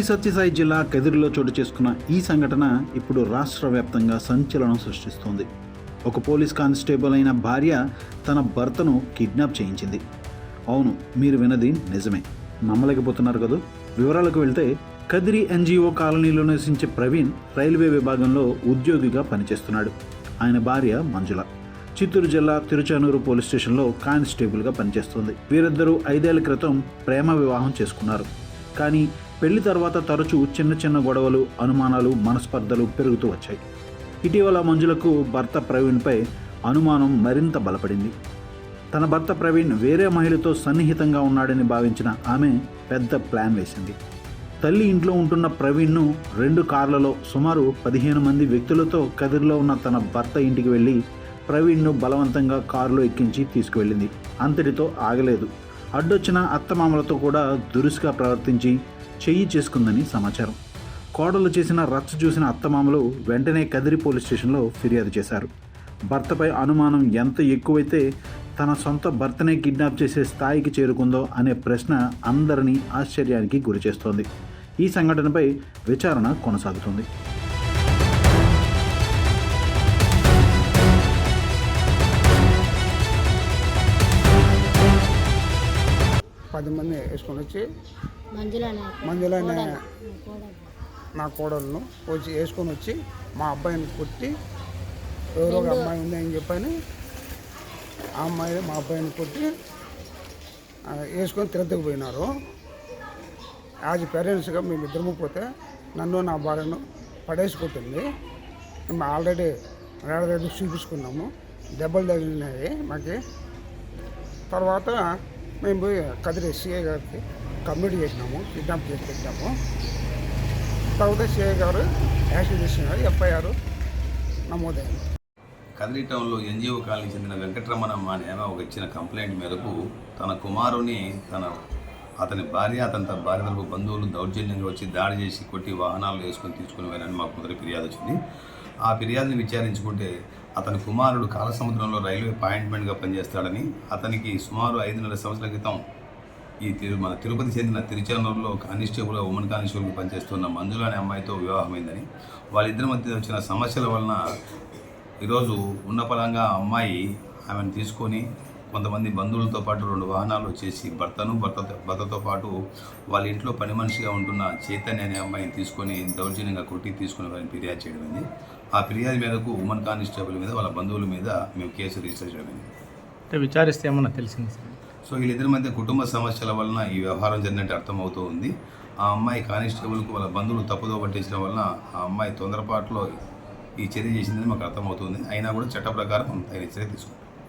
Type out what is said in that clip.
సత్యసాయి జిల్లా కదిరిలో చోటు చేసుకున్న ఈ సంఘటన ఇప్పుడు రాష్ట్ర వ్యాప్తంగా సంచలనం సృష్టిస్తోంది. ఒక పోలీస్ కానిస్టేబుల్ అయిన భార్య తన భర్తను కిడ్నాప్ చేయించింది. అవును, మీరు విన్నది నిజమే. నమ్మలేకపోతున్నారు కదా. వివరాలకు వెళ్తే, కదిరి ఎన్జిఓ కాలనీలో నివసించే ప్రవీణ్ రైల్వే విభాగంలో ఉద్యోగిగా పనిచేస్తున్నాడు. ఆయన భార్య మంజుల చిత్తూరు జిల్లా తిరుచానూరు పోలీస్ స్టేషన్లో కానిస్టేబుల్గా పనిచేస్తుంది. వీరిద్దరూ 5 ఏళ్ల క్రితం ప్రేమ వివాహం చేసుకున్నారు. కానీ పెళ్లి తర్వాత తరచూ చిన్న చిన్న గొడవలు, అనుమానాలు, మనస్పర్ధలు పెరుగుతూ వచ్చాయి. ఇటీవల మంజులకు భర్త ప్రవీణ్పై అనుమానం మరింత బలపడింది. తన భర్త ప్రవీణ్ వేరే మహిళతో సన్నిహితంగా ఉన్నాడని భావించిన ఆమె పెద్ద ప్లాన్ వేసింది. తల్లి ఇంట్లో ఉంటున్న ప్రవీణ్ను 2 కార్లలో సుమారు 15 మంది వ్యక్తులతో కదిరిలో ఉన్న తన భర్త ఇంటికి వెళ్ళి ప్రవీణ్ను బలవంతంగా కారులో ఎక్కించి తీసుకువెళ్ళింది. అంతటితో ఆగలేదు. అడ్డొచ్చిన అత్తమామలతో కూడా దురుసుగా ప్రవర్తించి చెయ్యి చేసుకుందని సమాచారం. కోడలు చేసిన రచ్చ చూసిన అత్తమామలు వెంటనే కదిరి పోలీస్ స్టేషన్లో ఫిర్యాదు చేశారు. భర్తపై అనుమానం ఎంత ఎక్కువైతే తన సొంత భర్తనే కిడ్నాప్ చేసే స్థాయికి చేరుకుందో అనే ప్రశ్న అందరినీ ఆశ్చర్యానికి గురిచేస్తోంది. ఈ సంఘటనపై విచారణ కొనసాగుతుంది. పది మంది వేసుకొని వచ్చి మంజుల నా కోడలను వచ్చి వేసుకొని వచ్చి మా అబ్బాయిని కొట్టి, ఎవరో ఒక అమ్మాయి ఉందని చెప్పని ఆ అమ్మాయి మా అబ్బాయిని కొట్టి వేసుకొని తిరుపతికి పోయినారు. యాజ్ పేరెంట్స్గా మేము ఇద్దరము పోతే నన్ను నా భార్యను పడేసి కొట్టింది. మేము ఆల్రెడీ చూపించుకున్నాము. దెబ్బలు తగిలినాయి మాకు. తర్వాత మేము పోయి కదిరి సిఐ గారికి కంప్లైంట్ చేసినాము, కిడ్నాప్ చేసి పెట్టాము. తర్వాత సిఐ గారు యాక్షన్ చేసినారు, ఎఫ్ఐఆర్ నమోదైంది. కదిరి టౌన్లో ఎన్జిఓ కాలనీకి చెందిన వెంకటరమణమ్మ అనే ఆమె ఒక ఇచ్చిన కంప్లైంట్ మేరకు తన కుమారుని అతని భార్య, అతని భార్య తరపు బంధువులు దౌర్జన్యంగా వచ్చి దాడి చేసి కొట్టి వాహనాలు వేసుకొని తీసుకుని వెళ్ళని మాకు మొదటి ఫిర్యాదు వచ్చింది. ఆ ఫిర్యాదుని విచారించుకుంటే అతని కుమారుడు కాలసముద్రంలో రైల్వే అపాయింట్మెంట్గా పనిచేస్తాడని, అతనికి సుమారు 5.5 సంవత్సరాల క్రితం మన తిరుపతి చెందిన తిరుచానూరులో కానిస్టేబుల్, ఉమెన్ కానిస్టేబుల్గా పనిచేస్తున్న మంజుల అనే అమ్మాయితో వివాహమైందని, వాళ్ళిద్దరి మధ్య వచ్చిన సమస్యల వలన ఈరోజు ఉన్న పరంగా అమ్మాయి ఆమెను తీసుకొని కొంతమంది బంధువులతో పాటు 2 వాహనాలు వచ్చేసి భర్తతో పాటు వాళ్ళ ఇంట్లో పని మనిషిగా ఉంటున్న చైతన్య అనే అమ్మాయిని తీసుకొని దౌర్జన్యంగా కొట్టి తీసుకుని వాళ్ళని ఫిర్యాదు చేయడమైంది. ఆ ఫిర్యాదు మేరకు ఉమెన్ కానిస్టేబుల్ మీద, వాళ్ళ బంధువుల మీద మేము కేసు రిజిస్టర్ చేయడమైంది. విచారిస్తే ఏమన్నా తెలిసింది సార్? సో వీళ్ళిద్దరి మధ్య కుటుంబ సమస్యల వలన ఈ వ్యవహారం జరిగినట్టు అర్థమవుతూ ఉంది. ఆ అమ్మాయి కానిస్టేబుల్కు వాళ్ళ బంధువులు తప్పుదో పట్టించడం వలన ఆ అమ్మాయి తొందరపాటులో ఈ చర్య చేసిందని మాకు అర్థమవుతుంది. అయినా కూడా చట్ట ప్రకారం తగిన చర్య తీసుకుంటాం.